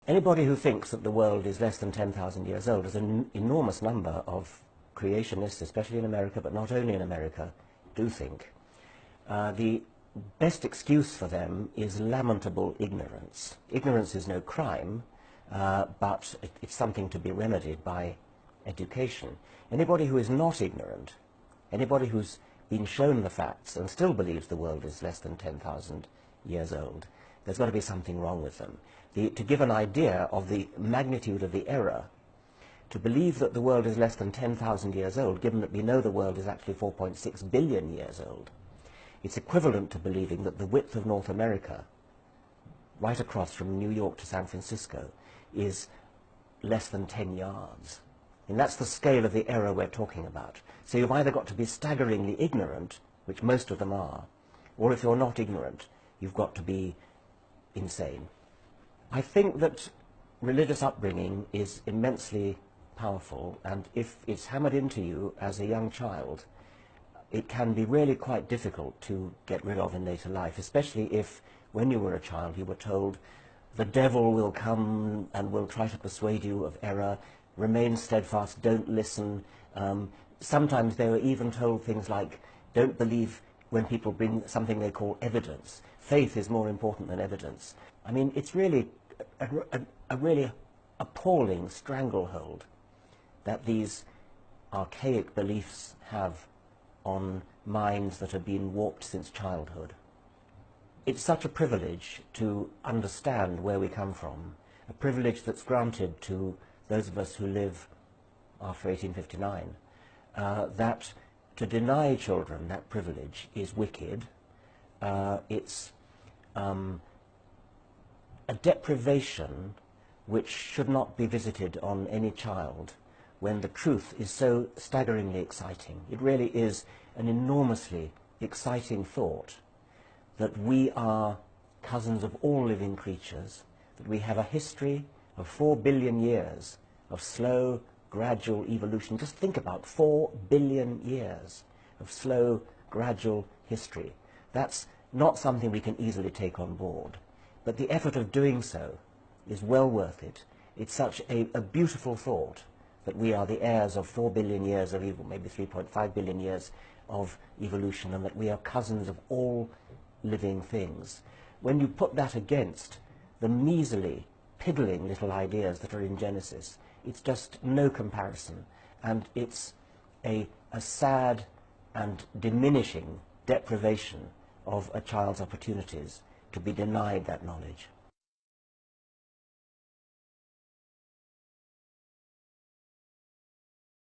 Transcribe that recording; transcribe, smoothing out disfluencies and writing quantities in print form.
Anybody who thinks that the world is less than 10,000 years old, there's an enormous number of creationists, especially in America, but not only in America, do think. The best excuse for them is lamentable ignorance. Ignorance is no crime, but it's something to be remedied by education. Anybody who is not ignorant, anybody who's been shown the facts and still believes the world is less than 10,000 years old, there's got to be something wrong with them. To give an idea of the magnitude of the error, to believe that the world is less than 10,000 years old, given that we know the world is actually 4.6 billion years old, it's equivalent to believing that the width of North America, right across from New York to San Francisco, is less than 10 yards. And that's the scale of the error we're talking about. So you've either got to be staggeringly ignorant, which most of them are, or if you're not ignorant, you've got to be insane. I think that religious upbringing is immensely powerful, and if it's hammered into you as a young child, it can be really quite difficult to get rid of in later life, especially if, when you were a child, you were told the devil will come and will try to persuade you of error, remain steadfast, don't listen. Sometimes they were even told things like, don't believe when people bring something they call evidence. Faith is more important than evidence. I mean, it's really a really appalling stranglehold that these archaic beliefs have on minds that have been warped since childhood. It's such a privilege to understand where we come from, a privilege that's granted to those of us who live after 1859, that to deny children that privilege is wicked. It's a deprivation which should not be visited on any child when the truth is so staggeringly exciting. It really is an enormously exciting thought that we are cousins of all living creatures, that we have a history of 4 billion years of slow, gradual evolution. Just think about 4 billion years of slow, gradual history. That's not something we can easily take on board. But the effort of doing so is well worth it. It's such a beautiful thought that we are the heirs of 4 billion years of maybe 3.5 billion years of evolution, and that we are cousins of all living things. When you put that against the measly, piddling little ideas that are in Genesis, it's just no comparison, and it's a sad and diminishing deprivation of a child's opportunities to be denied that knowledge.